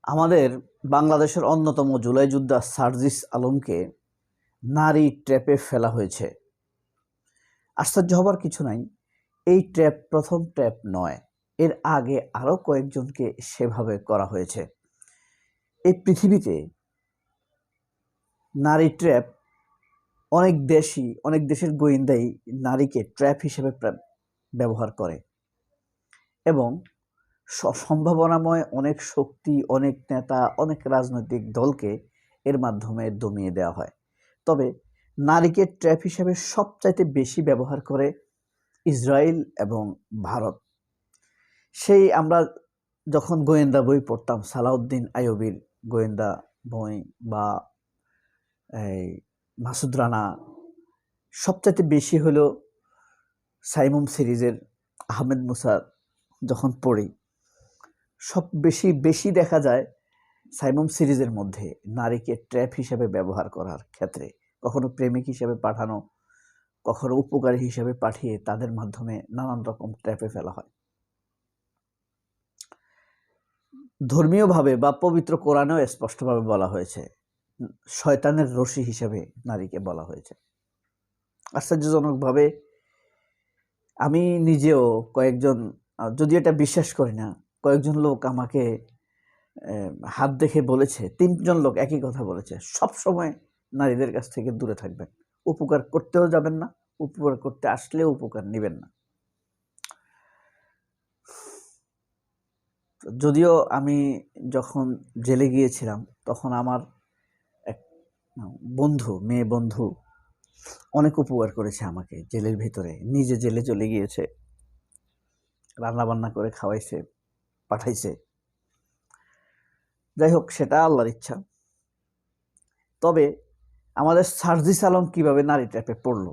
আমাদের বাংলাদেশের অন্যতম জুলাই যোদ্ধা সার্জিস আলমকে নারী ট্র্যাপে ফেলা হয়েছে। আশ্চর্য হবার কিছু নাই। এই ট্র্যাপ প্রথম ট্র্যাপ নয়, এর আগে আরও কয়েকজনকে সেভাবে করা হয়েছে। এই পৃথিবীতে নারী ট্র্যাপ অনেক দেশের গোয়েন্দাই নারীকে ট্র্যাপ হিসেবে ব্যবহার করে এবং সম্ভাবনাময় অনেক শক্তি, অনেক নেতা, অনেক রাজনৈতিক দলকে এর মাধ্যমে দমিয়ে দেওয়া হয়। তবে নারীকে ট্র্যাপ হিসেবে সবচাইতে বেশি ব্যবহার করে ইসরায়েল এবং ভারত। সেই আমরা যখন গোয়েন্দা বই পড়তাম, সালাউদ্দিন আইয়ুবীর গোয়েন্দা বই বা এই মাসুদ রানা, সবচাইতে বেশি হলো সাইমুম সিরিজের আহমেদ মুসা যখন পড়ি, সব বেশি দেখা যায় সাইমুম সিরিজের মধ্যে নারীকে ট্র্যাপ হিসেবে ব্যবহার করার ক্ষেত্রে। কখনো প্রেমিক হিসেবে পাঠানো, কখনো উপকারী হিসেবে পাঠিয়ে তাদের মাধ্যমে নানান রকম ট্র্যাপে ফেলা হয়। ধর্মীয়ভাবে বা পবিত্র কোরআনেও স্পষ্টভাবে বলা হয়েছে, শয়তানের রশি হিসেবে নারীকে বলা হয়েছে। আশ্চর্যজনকভাবে আমি নিজেও কয়েকজন, যদি এটা বিশ্বাস করি না, কয়েকজন লোক আমাকে হাত দেখে বলেছে, 3জন লোক একই কথা বলেছে, সব সময় নারীদের কাছ থেকে দূরে থাকবেন, উপকার করতেও যাবেন না, উপকার করতে আসলেও উপকার নেবেন না। যদিও আমি যখন জেলে গিয়েছিলাম তখন আমার এক বন্ধু, মেয়ে বন্ধু, অনেক উপকার করেছে আমাকে। জেলের ভিতরে নিজে জেলে চলে গিয়েছে, রান্না বান্না করে খাওয়াইছে, পাঠাইছে। যাই হোক, সেটা আল্লাহর ইচ্ছা। তবে আমাদের সার্জিস আলম কিভাবে নারী ট্র্যাপে পড়লো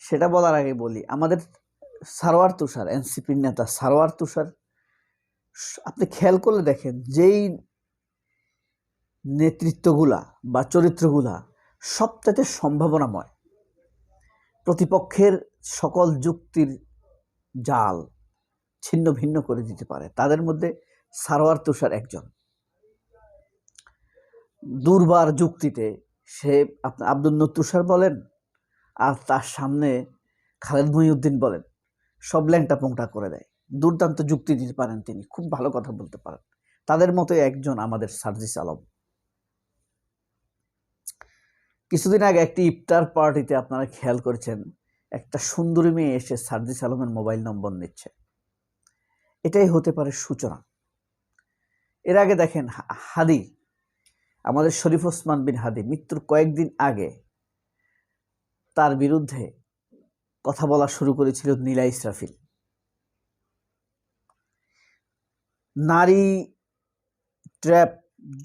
সেটা বলার আগে বলি, আমাদের সারোয়ার তুষার, এনসিপির নেতা সারোয়ার তুষার, আপনি খেয়াল করলে দেখেন যেই নেতৃত্বগুলা বা চরিত্রগুলা সবচেয়ে সম্ভাবনাময়, প্রতিপক্ষের সকল যুক্তির জাল ছিন্ন ভিন্ন করে দিতে পারে, তাদের মধ্যে সারোয়ার তুষার একজন। দুর্বার যুক্তিতে সে আপনি আব্দুল নূর তুষার বলেন আর তার সামনে খালেদ মহিউদ্দিন বলেন, সব ল্যাংটা পোংটা করে দেয়। দুর্দান্ত যুক্তি দিতে পারেন তিনি, খুব ভালো কথা বলতে পারেন। তাদের মতো একজন আমাদের সার্জিস আলম। কিছুদিন আগে একটি ইফতার পার্টিতে আপনারা খেয়াল করেছেন, একটা সুন্দরী মেয়ে এসে সার্জিস আলমের মোবাইল নম্বর নিচ্ছে। এটাই হতে পারে সূচনা। এর আগে দেখেন হাদি, আমাদের শরীফ ওসমান বিন হাদি মৃত্যুর কয়েকদিন আগে তার বিরুদ্ধে কথা বলা শুরু করেছিল নীলা ইসরাফিল। নারী ট্র্যাপ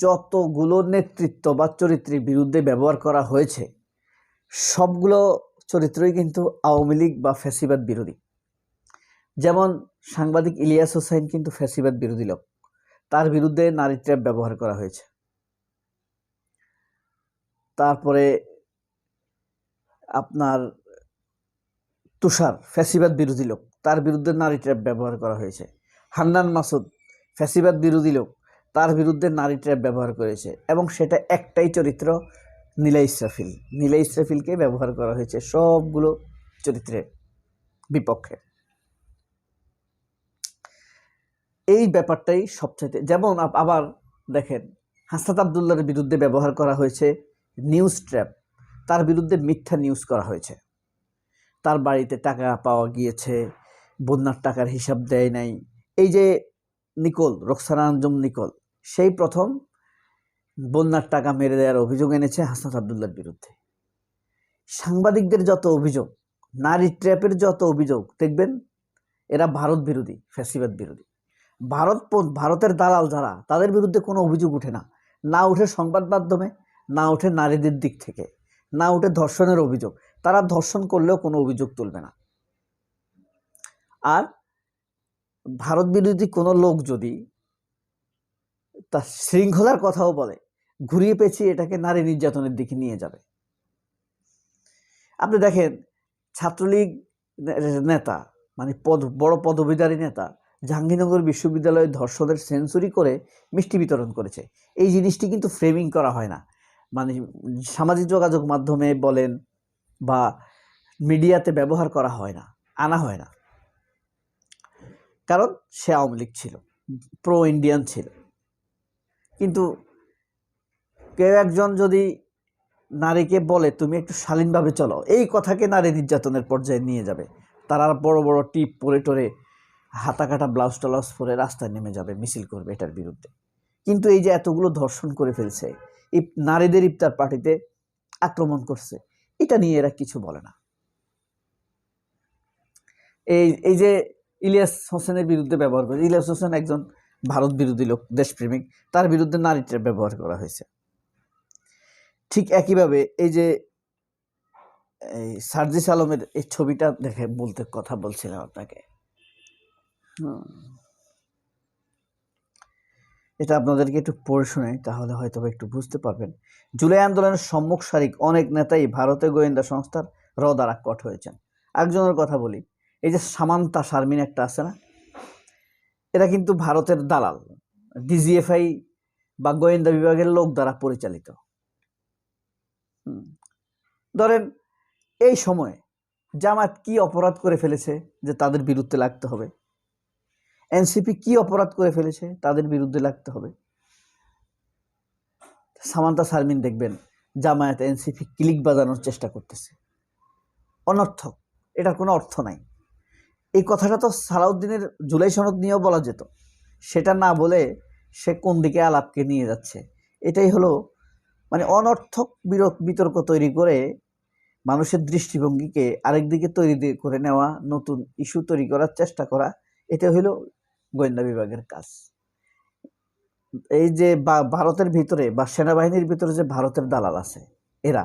যতগুলো নেতৃত্ব বা চরিত্রের বিরুদ্ধে ব্যবহার করা হয়েছে, সবগুলো চরিত্রই কিন্তু আওয়ামী লীগ বা ফ্যাসিবাদ বিরোধী। যেমন সাংবাদিক ইলিয়াস হোসেন কিন্তু ফ্যাসিবাদ বিরোধী লোক, তার বিরুদ্ধে নারী ট্র্যাপ ব্যবহার করা হয়েছে। তারপরে আপনার তুষার ফ্যাসিবাদ বিরোধী লোক, তার বিরুদ্ধে নারী ট্র্যাপ ব্যবহার করা হয়েছে। হান্নান মাসুদ ফ্যাসিবাদ বিরোধী লোক, তার বিরুদ্ধে নারী ট্র্যাপ ব্যবহার করেছে, এবং সেটা একটাই চরিত্র, নীলা ইসরাফিল। নীলা ইসরাফিলকে ব্যবহার করা হয়েছে সবগুলো চরিত্রের বিপক্ষে। এই ব্যাপারটাই সবচেয়ে, যেমন আবার দেখেন হাসনাত আবদুল্লাহর বিরুদ্ধে ব্যবহার করা হয়েছে নিউজ ট্র্যাপ, তার বিরুদ্ধে মিথ্যা নিউজ করা হয়েছে। তার বাড়িতে টাকা পাওয়া গিয়েছে, বন্যার টাকার হিসাব দেয় নাই। এই যে নিকোল, রোকসানা আঞ্জুম নিকোল, সেই প্রথম বন্যার টাকা মেরে দেওয়ার অভিযোগ এনেছে হাসনাত আবদুল্লাহর বিরুদ্ধে। সাংবাদিকদের যত অভিযোগ, নারী ট্র্যাপের যত অভিযোগ, দেখবেন এরা ভারত বিরোধী, ফ্যাসিবাদ বিরোধী। ভারতের দালাল যারা, তাদের বিরুদ্ধে কোনো অভিযোগ উঠে না, না উঠে সংবাদ মাধ্যমে, না উঠে নারীদের দিক থেকে, না উঠে ধর্ষণের অভিযোগ। তারা ধর্ষণ করলেও কোনো অভিযোগ তুলবে না। আর ভারত বিরোধী কোনো লোক যদি তার শৃঙ্খলার কথাও বলে, ঘুরিয়ে পেঁচিয়ে এটাকে নারী নির্যাতনের দিকে নিয়ে যাবে। আপনি দেখেন ছাত্রলীগ নেতা, মানে বড় পদবীধারী নেতা জাহাঙ্গীরনগর বিশ্ববিদ্যালয়ে ধর্ষণের সেঞ্চুরি করে মিষ্টি বিতরণ করেছে। এই জিনিসটি কিন্তু ফ্রেমিং করা হয় না, মানে সামাজিক যোগাযোগ মাধ্যমে বলেন বা মিডিয়াতে ব্যবহার করা হয় না, আনা হয় না, কারণ সে আওয়ামী লীগ ছিল, প্রো ইন্ডিয়ান ছিল। কিন্তু কেউ একজন যদি নারীকে বলে তুমি একটু শালীনভাবে চলো, এই কথাকে নারী নির্যাতনের পর্যায়ে নিয়ে যাবে। তারা বড় বড় টিপ পরে টরে হাতা কাটা ব্লাউজ টাউজ পরে রাস্তায় নেমে যাবে, মিছিল করবে এটার বিরুদ্ধে। কিন্তু এই যে এতগুলো ধর্ষণ করে ফেলছে, নারীদের ইফতার পার্টিতে আক্রমণ করছে, এটা নিয়ে এরা কিছু বলে না। এই যে ইলিয়াস হোসেনের বিরুদ্ধে ব্যবহার করে, ইলিয়াস হোসেন একজন ভারত বিরোধী লোক, দেশপ্রেমিক, তার বিরুদ্ধে নারীটা ব্যবহার করা হয়েছে। ঠিক একইভাবে এই যে এই সার্জিস আলমের এই ছবিটা দেখে কথা বলছিলাম আপনাকে, এটা আপনাদেরকে একটু পড়ে শোনাই, তাহলে হয়তো একটু বুঝতে পারবেন। জুলাই আন্দোলনের সম্মুখ সারিক অনেক নেতাই ভারতের গোয়েন্দা সংস্থার দ্বারাকট হয়েছেন। একজনের কথা বলি, এই যে সামান্তা শারমিন একটা আছে না, এরা কিন্তু ভারতের দালাল, ডিজিএফআই বা গোয়েন্দা বিভাগের লোক দ্বারা পরিচালিত। ধরেন এই সময়ে জামায়াত কি অপরাধ করে ফেলেছে যে তাদের বিরুদ্ধে লাগতে হবে? এনসিপি কি অপরাধ করে ফেলেছে তাদের বিরুদ্ধে লাগতে হবে? সামান্তা শারমিন দেখবেন জামায়াত এনসিপি ক্লিক বাজানোর চেষ্টা করতেছে, অনর্থক, এটার কোনো অর্থ নাই। এই কথাটা তো সালাউদ্দিনের জুলাই সনদ নিয়েও বলা যেত, সেটা না বলে সে কোন দিকে আলাপকে নিয়ে যাচ্ছে। এটাই হলো মানে অনর্থক বিতর্ক তৈরি করে মানুষের দৃষ্টিভঙ্গিকে আরেক দিকে তৈরি করে নেওয়া, নতুন ইস্যু তৈরি করার চেষ্টা করা, এটা হলো গোয়েন্দা বিভাগের কাজ। এই যে ভারতের ভিতরে বা সেনাবাহিনীর ভিতরে যে ভারতের দালাল আছে এরা,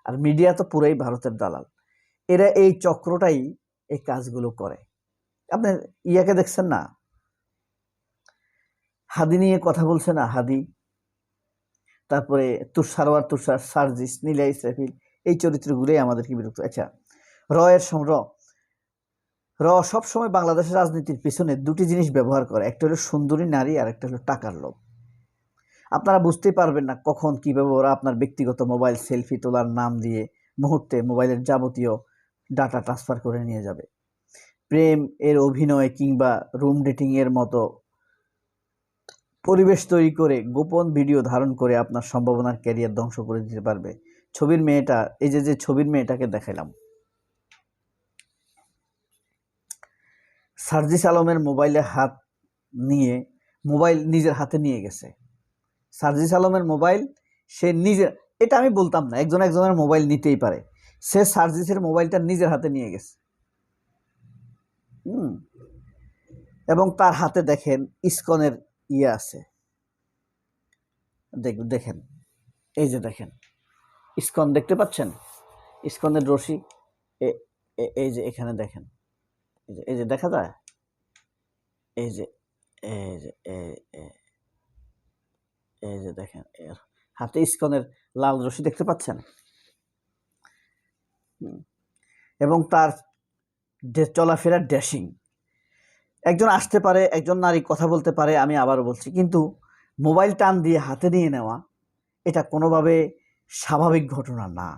আর মিডিয়া তো পুরাই ভারতের দালাল, এরা এই চক্রটাই এই কাজগুলো করে। আপনি ইয়াকে দেখছেন না, হাদি নিয়ে কথা বলছে না, হাদি, তারপরে তুষার, সার্জিস, নীলা ইসরাফিল, এই চরিত্রগুলোই আমাদেরকে বিরক্ত। আচ্ছা, র সবসময় বাংলাদেশের রাজনীতির পিছনে দুটি জিনিস ব্যবহার করে, একটা হলো সুন্দরী নারী আর একটা হলো টাকার লোভ। আপনারা বুঝতেই পারবেন না কখন কীভাবে ওরা আপনার ব্যক্তিগত মোবাইল সেলফি তোলার নাম দিয়ে মুহূর্তে মোবাইলের যাবতীয় ডাটা ট্রান্সফার করে নিয়ে যাবে। প্রেম এর অভিনয় কিংবা রুম ডেটিং এর মতো পরিবেশ তৈরি করে গোপন ভিডিও ধারণ করে আপনার সম্ভাবনার ক্যারিয়ার ধ্বংস করে দিতে পারবে। ছবির মেয়েটা, এই যে ছবির মেয়েটাকে দেখাইলাম, সার্জিস আলমের মোবাইলে হাত নিয়ে, মোবাইল নিজের হাতে নিয়ে গেছে। সার্জিস আলমের মোবাইল সে নিজের, এটা আমি বলতাম না, একজনের মোবাইল নিতেই পারে, সে সার্জিসের মোবাইলটা নিজের হাতে নিয়ে গেছে। এবং তার হাতে দেখেন ইসকনের ইয়ে আছে, দেখেন, এই যে দেখেন ইসকন দেখতে পাচ্ছেন, ইসকনের রশি, এই যে এখানে দেখেন, এই যে দেখা যায়, এই যে এই যে এই যে দেখেন এর হাতে ইসকনের লাল রশি দেখতে পাচ্ছেন। এবং তার চলাফেরার ড্যাশিং, একজন আসতে পারে, একজন নারী কথা বলতে পারে, আমি আবারও বলছি, কিন্তু মোবাইল টান দিয়ে হাতে নিয়ে নেওয়া এটা কোনোভাবে স্বাভাবিক ঘটনা না।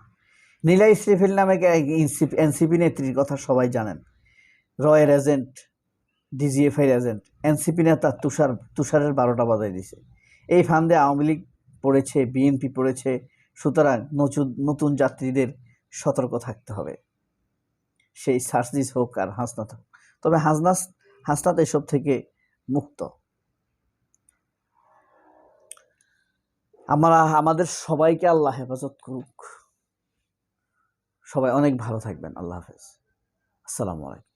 নীলা ইসরাফিল নামে এনসিপি নেত্রীর কথা সবাই জানেন, রয়ের এজেন্ট, ডিজিএফআই এজেন্ট, এনসিপি নেতা তুষারের 12টা বাজায় দিছে। এই ফান্দে আওয়ামী লীগ পড়েছে, বিএনপি পড়েছে, সুতরাং নতুন যাত্রীদের সতর্ক থাকতে হবে, সেই সার্জিস হোক আর হাসনাত হোক। তবে হাসনাত এসব থেকে মুক্ত। আমাদের সবাইকে আল্লাহ হেফাজত করুক। সবাই অনেক ভালো থাকবেন। আল্লাহ হাফেজ। আসসালামু আলাইকুম।